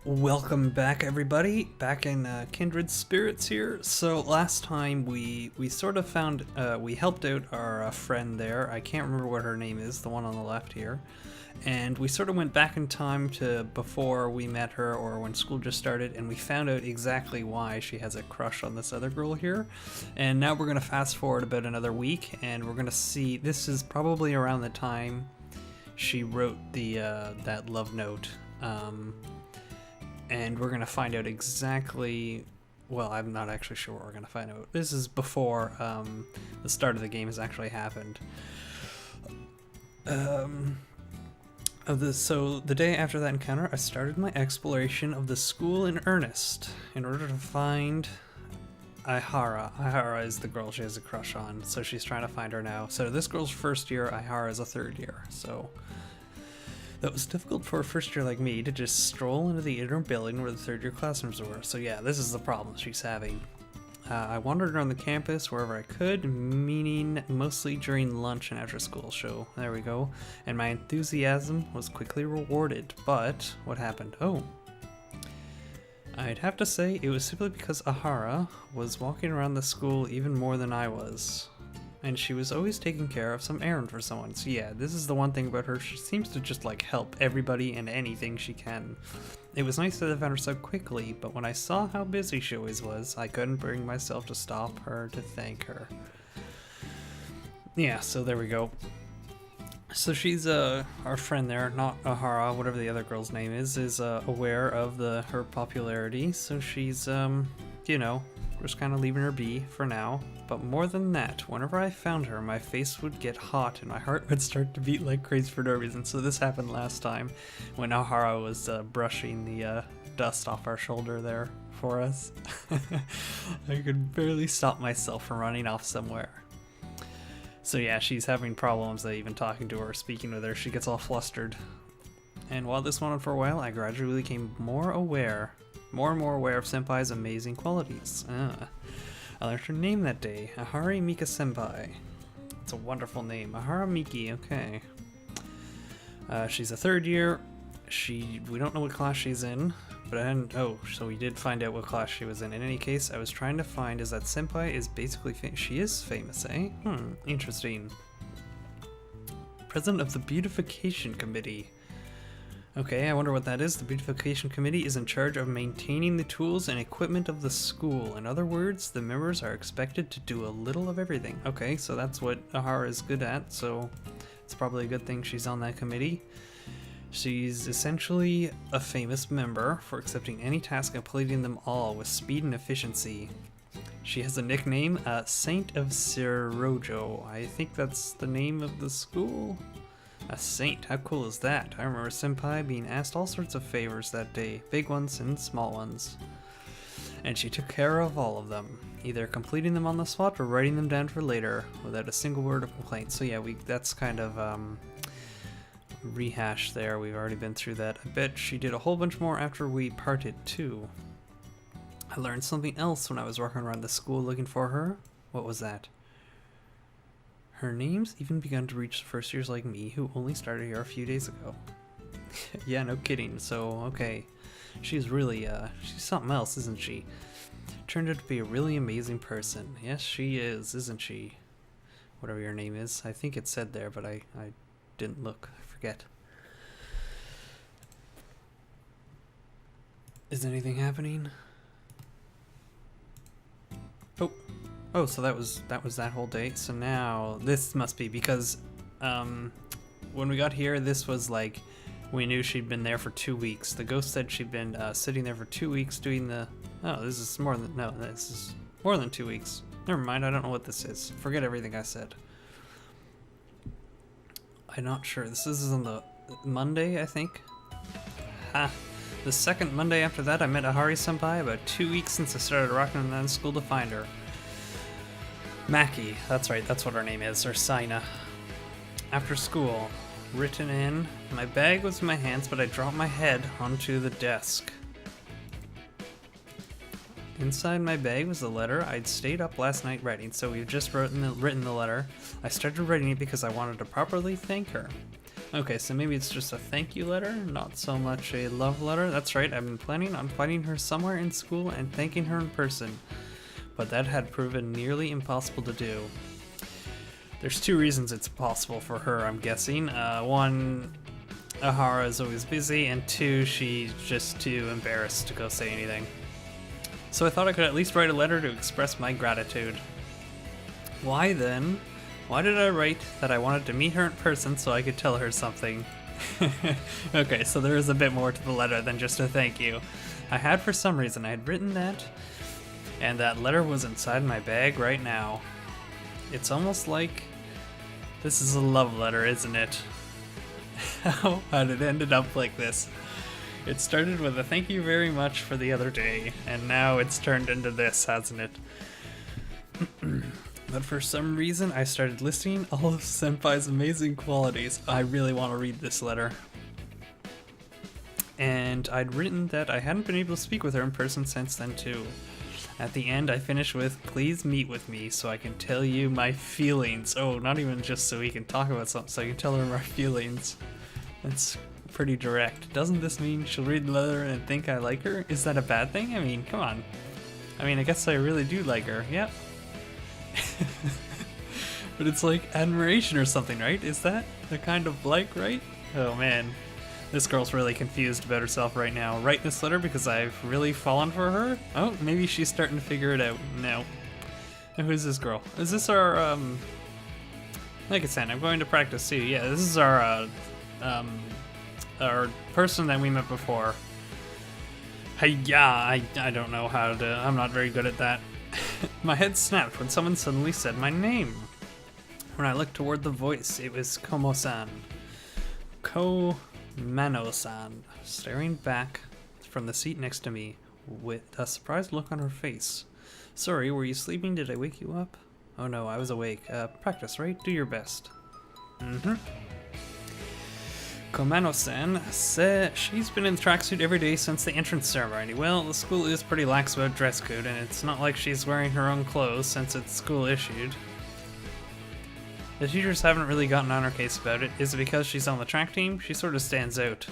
Welcome back, everybody. Back in Kindred Spirits here. So last time we sort of found we helped out our friend there. I can't remember what her name is, the one on the left here. And we sort of went back in time to before we met her or when school just started, and we found out exactly why she has a crush on this other girl here. And now we're gonna fast forward about another week, and we're gonna see. This is probably around the time she wrote the that love note. And we're gonna find out exactly. Well, I'm not actually sure what we're gonna find out. This is before the start of the game has actually happened. So the day after that encounter, I started my exploration of the school in earnest in order to find Ihara. Ihara is the girl she has a crush on, so she's trying to find her now. So this girl's first year, Ihara is a third year. So that was difficult for a first year like me to just stroll into the inner building where the third year classrooms were. So yeah, this is the problem she's having. I wandered around the campus wherever I could, meaning mostly during lunch and after school. So there we go. And my enthusiasm was quickly rewarded. But what happened? Oh. I'd have to say it was simply because Ahara was walking around the school even more than I was. And she was always taking care of some errand for someone. So yeah, this is the one thing about her. She seems to just like help everybody and anything she can. It was nice that I found her so quickly, but when I saw how busy she always was, I couldn't bring myself to stop her to thank her. Yeah, so there we go. So she's our friend there, not Ahara, whatever the other girl's name is aware of her popularity. So she's you know, just kind of leaving her be for now. But more than that, whenever I found her, my face would get hot and my heart would start to beat like crazy for no reason. So this happened last time when Ahara was brushing the dust off our shoulder there for us. I could barely stop myself from running off somewhere. So yeah, she's having problems even talking to her, speaking with her. She gets all flustered. And while this went on for a while, I gradually became more and more aware of Senpai's amazing qualities. I learned her name that day, Ahari Mika Senpai. It's a wonderful name, Ahara Miki, okay. She's a third year. We don't know what class she's in, but so we did find out what class she was in. In any case, I was trying to find is that Senpai is basically she is famous, eh? Interesting. President of the Beautification Committee. Okay, I wonder what that is. The Beautification Committee is in charge of maintaining the tools and equipment of the school. In other words, the members are expected to do a little of everything. Okay, so that's what Ahara is good at, so it's probably a good thing she's on that committee. She's essentially a famous member for accepting any task and completing them all with speed and efficiency. She has a nickname, Saint of Sirojo. I think that's the name of the school. A saint, how cool is that? I remember Senpai being asked all sorts of favors that day, big ones and small ones. And she took care of all of them, either completing them on the spot or writing them down for later, without a single word of complaint. So yeah, that's kind of rehash there, we've already been through that. I bet she did a whole bunch more after we parted too. I learned something else when I was walking around the school looking for her. What was that? Her name's even begun to reach the first years like me, who only started here a few days ago. Yeah, no kidding. So, okay. She's really, she's something else, isn't she? Turned out to be a really amazing person. Yes, she is, isn't she? Whatever your name is. I think it said there, but I didn't look. I forget. Is anything happening? Oh, so that was that whole day. So now this must be because when we got here, this was like we knew she'd been there for 2 weeks. The ghost said she'd been sitting there for 2 weeks doing the. Oh, this is more than 2 weeks. Never mind. I don't know what this is. Forget everything I said. I'm not sure. This is on the Monday, I think. Ha. The second Monday after that, I met Ahari Senpai about 2 weeks since I started rocking around school to find her. Maki, that's right, that's what her name is, or Saina. After school, written in, my bag was in my hands, but I dropped my head onto the desk. Inside my bag was a letter I'd stayed up last night writing, so we've just written the letter. I started writing it because I wanted to properly thank her. Okay, so maybe it's just a thank you letter, not so much a love letter. That's right, I've been planning on finding her somewhere in school and thanking her in person, but that had proven nearly impossible to do. There's two reasons it's possible for her, I'm guessing. One, Ahara is always busy, and two, she's just too embarrassed to go say anything. So I thought I could at least write a letter to express my gratitude. Why then? Why did I write that I wanted to meet her in person so I could tell her something? Okay, so there is a bit more to the letter than just a thank you. For some reason, I had written that, and that letter was inside my bag right now. It's almost like this is a love letter, isn't it? How had it ended up like this? It started with a thank you very much for the other day, and now it's turned into this, hasn't it? But for some reason, I started listing all of Senpai's amazing qualities. I really want to read this letter. And I'd written that I hadn't been able to speak with her in person since then too. At the end, I finished with, please meet with me so I can tell you my feelings. Oh, not even just so we can talk about something, so I can tell her my feelings. That's pretty direct. Doesn't this mean she'll read the letter and think I like her? Is that a bad thing? I mean, come on. I mean, I guess I really do like her, yep. But it's like admiration or something, right? Is that the kind of like, right? Oh man, this girl's really confused about herself right now. Write this letter because I've really fallen for her? Oh, maybe she's starting to figure it out. No. And who's this girl? Is this our, like I said, I'm going to practice too. Yeah, this is our person that we met before. Hey, yeah, I don't know how to, I'm not very good at that. My head snapped when someone suddenly said my name. When I looked toward the voice, it was Komo-san. Mano-san, staring back from the seat next to me with a surprised look on her face. Sorry, were you sleeping? Did I wake you up? Oh no, I was awake. Practice, right? Do your best. Mm-hmm. Komano-san said she's been in tracksuit every day since the entrance ceremony. Well, the school is pretty lax about dress code, and it's not like she's wearing her own clothes since it's school issued. The teachers haven't really gotten on her case about it. Is it because she's on the track team? She sort of stands out.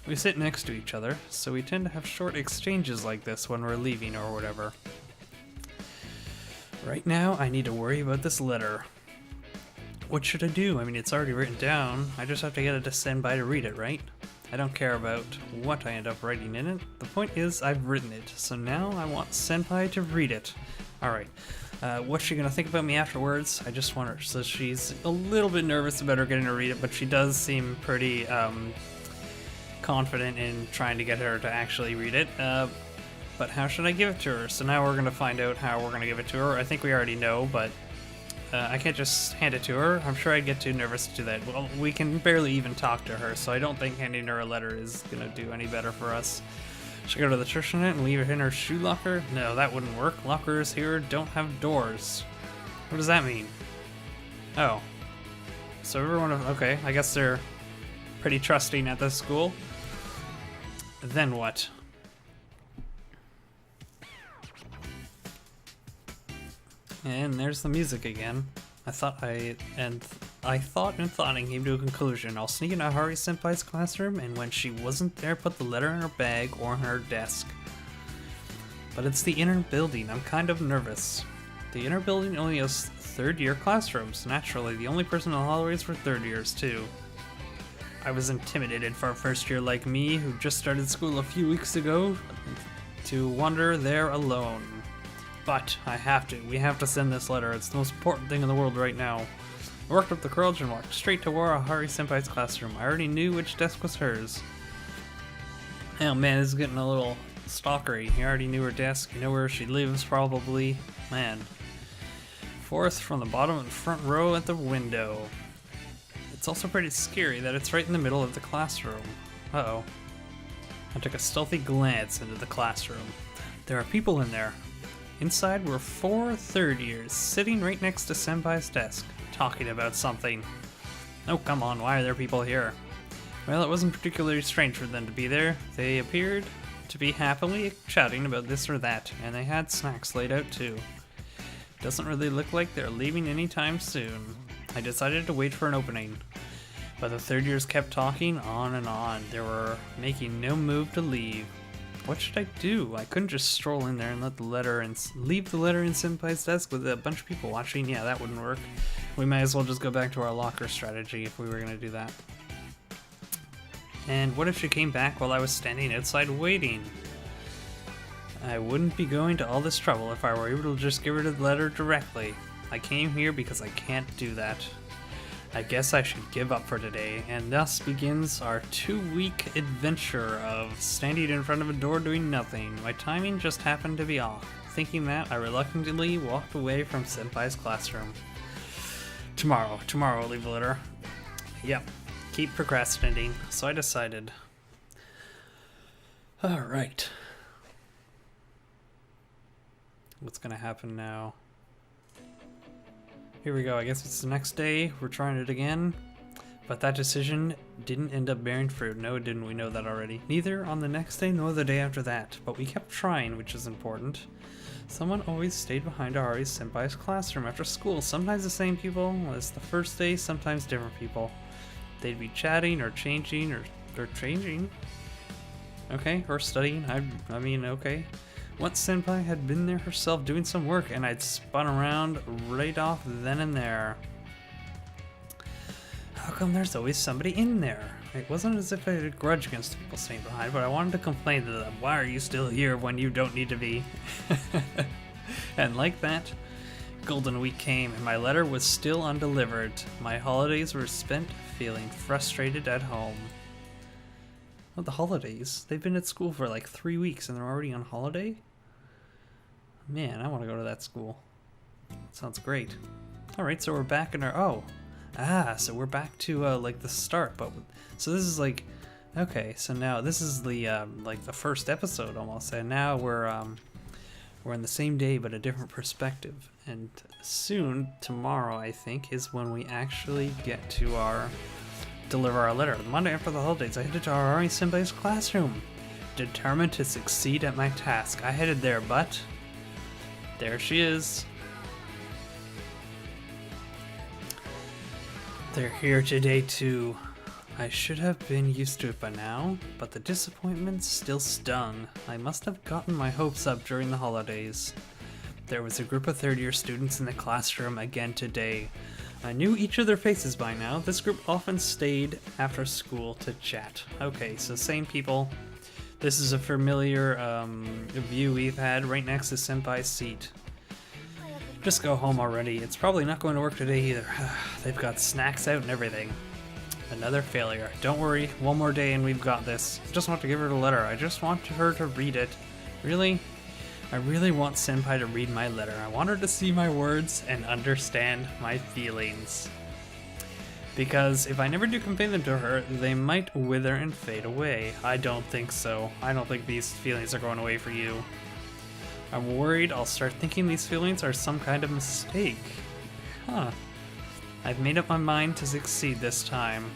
We sit next to each other, so we tend to have short exchanges like this when we're leaving or whatever. Right now, I need to worry about this letter. What should I do? I mean, it's already written down. I just have to get it to Senpai to read it, right? I don't care about what I end up writing in it. The point is, I've written it, so now I want Senpai to read it. Alright. What's she gonna think about me afterwards? I just want her. So she's a little bit nervous about her getting to read it, but she does seem pretty confident in trying to get her to actually read it. But how should I give it to her? So now we're gonna find out how we're gonna give it to her. I think we already know, but I can't just hand it to her. I'm sure I'd get too nervous to do that. Well, we can barely even talk to her, so I don't think handing her a letter is gonna do any better for us. Should I go to the church tonight and leave it in her shoe locker? No, that wouldn't work. Lockers here don't have doors. What does that mean? Oh. So everyone, okay, I guess they're pretty trusting at this school. Then what? And there's the music again. I thought and thoughting came to a conclusion. I'll sneak into Ahari-senpai's classroom, and when she wasn't there, put the letter in her bag or on her desk. But it's the inner building. I'm kind of nervous. The inner building only has third-year classrooms. Naturally, the only person in the hallways were third years, too. I was intimidated for a first year like me, who just started school a few weeks ago, to wander there alone. But I have to. We have to send this letter. It's the most important thing in the world right now. I worked up the courage and walked straight to Ahari-senpai's classroom. I already knew which desk was hers. Oh man, this is getting a little stalkery. You already knew her desk. You know where she lives, probably. Man. Fourth from the bottom and front row at the window. It's also pretty scary that it's right in the middle of the classroom. Uh-oh. I took a stealthy glance into the classroom. There are people in there. Inside were 4 third years, sitting right next to Senpai's desk, talking about something. Oh, come on, why are there people here? Well, it wasn't particularly strange for them to be there. They appeared to be happily chatting about this or that, and they had snacks laid out too. Doesn't really look like they're leaving anytime soon. I decided to wait for an opening. But the third years kept talking on and on. They were making no move to leave. What should I do? I couldn't just stroll in there and leave the letter in Senpai's desk with a bunch of people watching. Yeah, that wouldn't work. We might as well just go back to our locker strategy if we were gonna do that. And what if she came back while I was standing outside waiting? I wouldn't be going to all this trouble if I were able to just give her the letter directly. I came here because I can't do that. I guess I should give up for today, and thus begins our 2-week adventure of standing in front of a door doing nothing. My timing just happened to be off. Thinking that, I reluctantly walked away from Senpai's classroom. Tomorrow I'll leave the letter. Yep, keep procrastinating, so I decided. Alright. What's gonna happen now? Here we go, I guess it's the next day, we're trying it again. But that decision didn't end up bearing fruit. No, it didn't, we know that already. Neither on the next day nor the day after that. But we kept trying, which is important. Someone always stayed behind Ahari's Senpai's classroom after school. Sometimes the same people as the first day, sometimes different people. They'd be chatting or changing or changing. Okay, or studying, I mean, okay. Once Senpai had been there herself doing some work, and I'd spun around right off then and there. How come there's always somebody in there? It wasn't as if I had a grudge against the people staying behind, but I wanted to complain to them. Why are you still here when you don't need to be? And like that, Golden Week came, and my letter was still undelivered. My holidays were spent feeling frustrated at home. Oh, the holidays? They've been at school for like 3 weeks and they're already on holiday? Man, I want to go to that school. Sounds great. Alright, so we're back in our... so we're back to like the start, but... So this is like... Okay, so now this is the like the first episode almost, and now we're in the same day but a different perspective. And soon, tomorrow I think, is when we actually get to deliver our letter. The Monday after the holidays, I headed to Ahari Senpai's classroom. Determined to succeed at my task. I headed there, but... There she is. They're here today too. I should have been used to it by now, but the disappointment still stung. I must have gotten my hopes up during the holidays. There was a group of third-year students in the classroom again today. I knew each of their faces by now. This group often stayed after school to chat. Okay, so same people. This is a familiar view we've had right next to Senpai's seat. Just go home already. It's probably not going to work today either. They've got snacks out and everything. Another failure. Don't worry, one more day and we've got this. I just want to give her the letter. I just want her to read it. Really? I really want Senpai to read my letter. I want her to see my words and understand my feelings. Because if I never do convey them to her, they might wither and fade away. I don't think so. I don't think these feelings are going away for you. I'm worried I'll start thinking these feelings are some kind of mistake. Huh. I've made up my mind to succeed this time.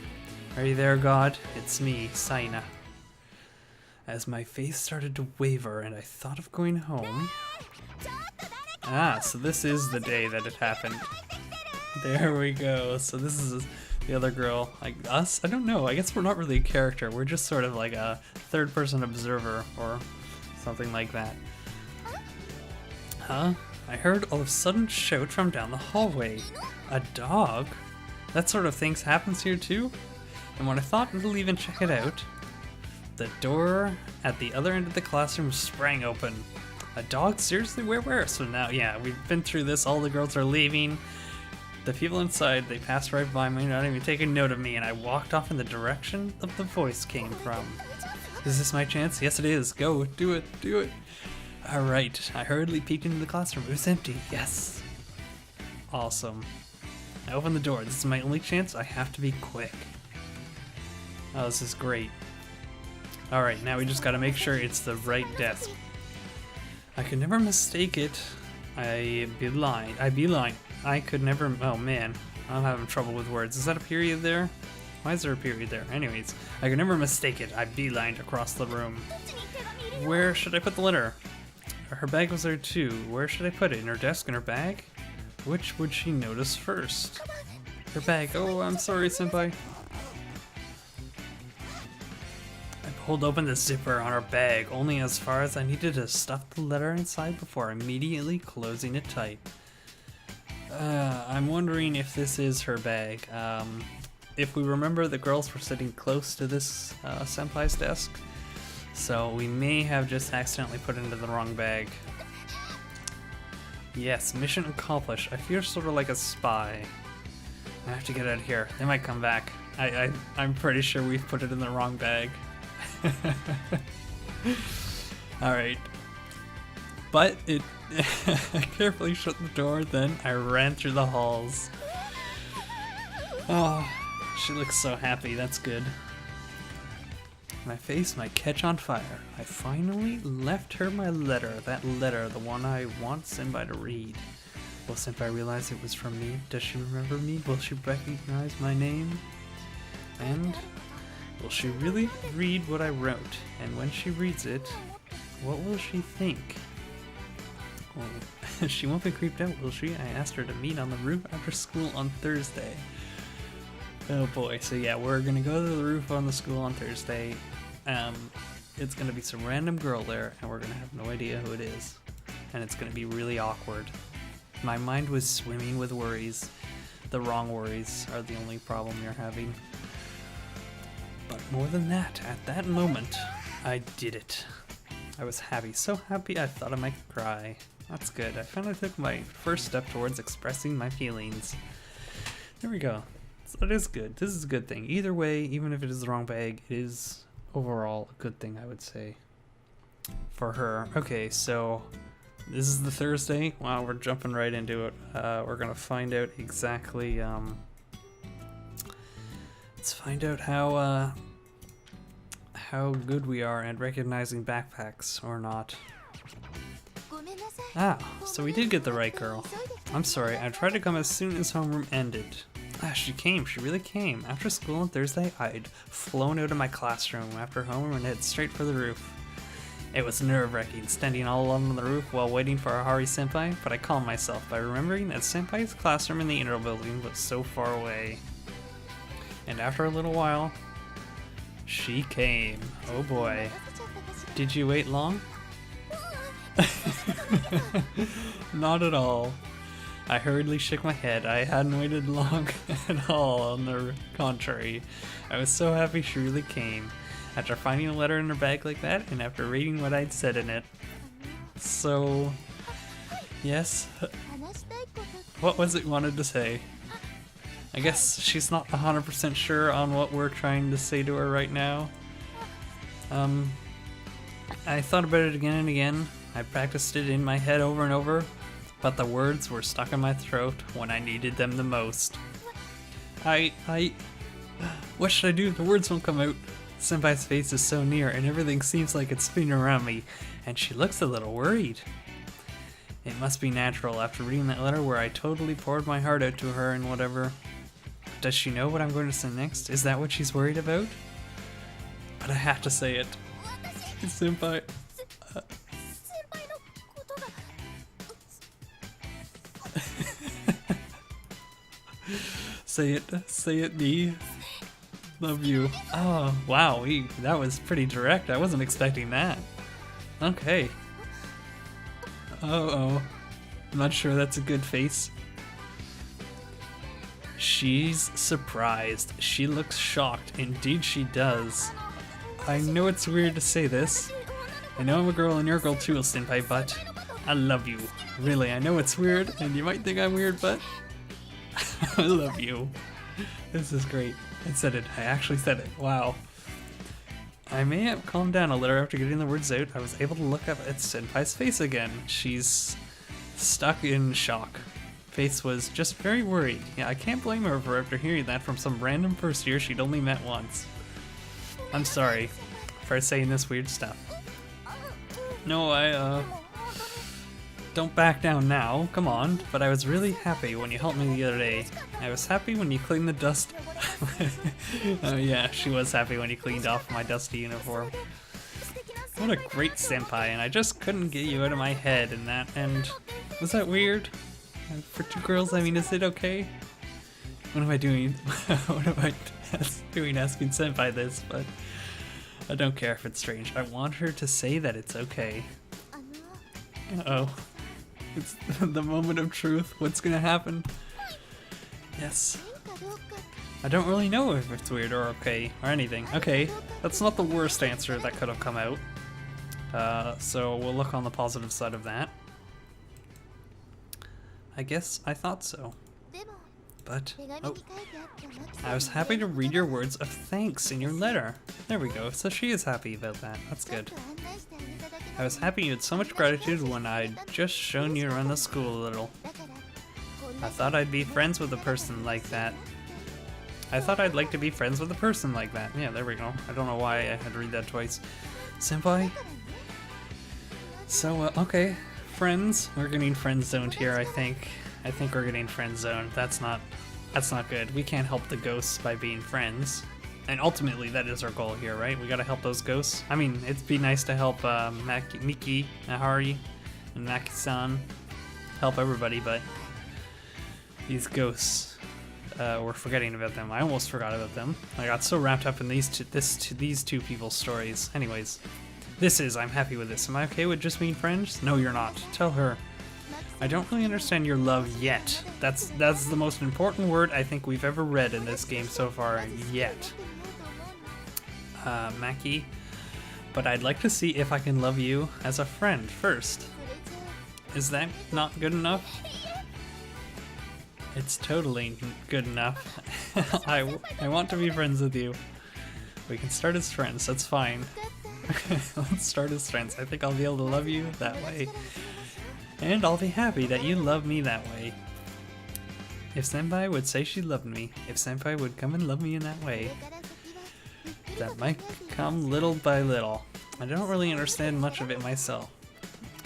Are you there, God? It's me, Saina. As my face started to waver and I thought of going home... so this is the day that it happened. There we go. So this is the other girl. Like us? I don't know. I guess we're not really a character. We're just sort of like a third-person observer or something like that. Huh? I heard a sudden shout from down the hallway. A dog? That sort of thing happens here too? And when I thought to leave and check it out, the door at the other end of the classroom sprang open. A dog? Seriously? Where? So now, yeah, we've been through this. All the girls are leaving. The people inside, they passed right by me, not even taking note of me, and I walked off in the direction that the voice came from. Is this my chance? Yes, it is. Go, do it, do it. Alright, I hurriedly peeked into the classroom. It was empty. Yes. Awesome. I opened the door. This is my only chance. I have to be quick. Oh, this is great. Alright, now we just gotta make sure it's the right desk. I could never mistake it. I could never... Oh man, I'm having trouble with words. Is that a period there? Why is there a period there? Anyways, I could never mistake it. I beelined across the room. Where should I put the letter? Her bag was there too. Where should I put it? In her desk? In her bag? Which would she notice first? Her bag. Oh, I'm sorry, Senpai. pulled open the zipper on her bag only as far as I needed to stuff the letter inside before immediately closing it tight. I'm wondering if this is her bag. If we remember, the girls were sitting close to this senpai's desk, so we may have just accidentally put it into the wrong bag. Yes, mission accomplished. I feel sort of like a spy. I have to get out of here. They might come back. I'm pretty sure we've put it in the wrong bag. Alright. But it I carefully shut the door, then I ran through the halls. Oh, she looks so happy, that's good. My face might catch on fire. I finally left her my letter, that letter, the one I want Senpai to read. Will Senpai realize it was from me? Does she remember me? Will she recognize my name? And will she really read what I wrote? And when she reads it, what will she think? Well, she won't be creeped out, will she? I asked her to meet on the roof after school on Thursday. Oh boy, so yeah, we're gonna go to the roof on the school on Thursday. It's gonna be some random girl there, and we're gonna have no idea who it is. And it's gonna be really awkward. My mind was swimming with worries. The wrong worries are the only problem you're having. But more than that, at that moment, I did it. I was happy, so happy I thought I might cry. That's good, I finally took my first step towards expressing my feelings. There we go. So it is good. This is a good thing. Either way, even if it is the wrong bag, it is overall a good thing, I would say. For her. Okay, so this is the Thursday. Wow, we're jumping right into it. We're gonna find out exactly, let's find out how good we are at recognizing backpacks or not. Ah, so we did get the right girl. I'm sorry, I tried to come as soon as homeroom ended. Ah, she came, she really came. After school on Thursday, I'd flown out of my classroom after homeroom and head straight for the roof. It was nerve-wracking, standing all alone on the roof while waiting for Ahari Senpai, but I calmed myself by remembering that Senpai's classroom in the inner building was so far away. And after a little while, she came. Oh boy. Did you wait long? Not at all. I hurriedly shook my head. I hadn't waited long at all, on the contrary. I was so happy she really came. After finding a letter in her bag like that, and after reading what I'd said in it. So, yes. What was it you wanted to say? I guess she's not 100% sure on what we're trying to say to her right now. I thought about it again and again. I practiced it in my head over and over, but the words were stuck in my throat when I needed them the most. What should I do? The words won't come out. Senpai's face is so near and everything seems like it's spinning around me, and she looks a little worried. It must be natural after reading that letter where I totally poured my heart out to her and whatever. Does she know what I'm going to say next? Is that what she's worried about? But I have to say it. Senpai. Say it, me. Love you. Oh, wow, that was pretty direct. I wasn't expecting that. Okay. Uh-oh. I'm not sure that's a good face. She's surprised. She looks shocked. Indeed she does. I know it's weird to say this. I know I'm a girl and you're a girl too, Senpai, but I love you. Really, I know it's weird and you might think I'm weird, but I love you. This is great. I said it. I actually said it. Wow. I may have calmed down a little after getting the words out. I was able to look up at Senpai's face again. She's stuck in shock. Face was just very worried. Yeah, I can't blame her for after hearing that from some random first year she'd only met once. I'm sorry for saying this weird stuff. No, don't back down now, come on. But I was really happy when you helped me the other day. I was happy when you cleaned the dust. Oh yeah, she was happy when you cleaned off my dusty uniform. What a great senpai, and I just couldn't get you out of my head and was that weird? For two girls, I mean, is it okay? What am I doing? What am I doing asking senpai this? But I don't care if it's strange. I want her to say that it's okay. Uh-oh. It's the moment of truth. What's gonna happen? Yes. I don't really know if it's weird or okay or anything. Okay, that's not the worst answer that could have come out. So we'll look on the positive side of that. I guess I thought so. But, oh, I was happy to read your words of thanks in your letter. There we go, so she is happy about that. That's good. I was happy you had so much gratitude when I'd just shown you around the school a little. I thought I'd be friends with a person like that. I thought I'd like to be friends with a person like that. Yeah, there we go. I don't know why I had to read that twice. Senpai? So, okay. Friends. We're getting friend zoned here, I think. I think we're getting friend zoned. That's not good. We can't help the ghosts by being friends. And ultimately, that is our goal here, right? We gotta help those ghosts. I mean, it'd be nice to help Miki, Nahari, and Maki-san. Help everybody, but these ghosts, we're forgetting about them. I almost forgot about them. I got so wrapped up in these two people's stories. Anyways, I'm happy with this. Am I okay with just being friends? No, you're not. Tell her. I don't really understand your love yet. That's the most important word I think we've ever read in this game so far. Yet. Maki. But I'd like to see if I can love you as a friend first. Is that not good enough? It's totally good enough. I want to be friends with you. We can start as friends, that's fine. Let's start as friends. I think I'll be able to love you that way. And I'll be happy that you love me that way. If Senpai would say she loved me, if Senpai would come and love me in that way, that might come little by little. I don't really understand much of it myself.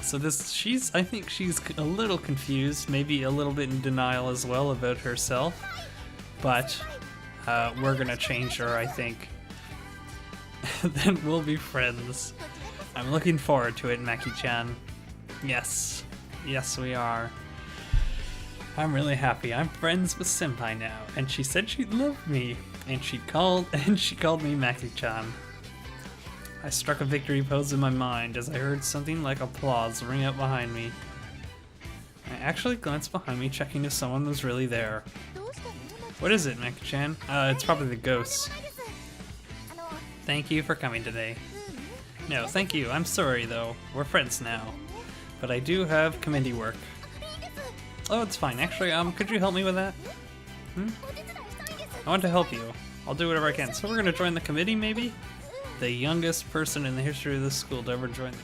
So I think she's a little confused, maybe a little bit in denial as well about herself, but we're gonna change her, I think. Then we'll be friends. I'm looking forward to it, Maki-chan. Yes. Yes, we are. I'm really happy. I'm friends with Senpai now, and she said she loved me, and she called me Maki-chan. I struck a victory pose in my mind as I heard something like applause ring out behind me. I actually glanced behind me, checking if someone was really there. What is it, Maki-chan? It's probably the ghosts. Thank you for coming today. No, thank you. I'm sorry, though. We're friends now. But I do have committee work. Oh, it's fine. Actually, could you help me with that? I want to help you. I'll do whatever I can. So we're gonna join the committee, maybe? The youngest person in the history of this school to ever join the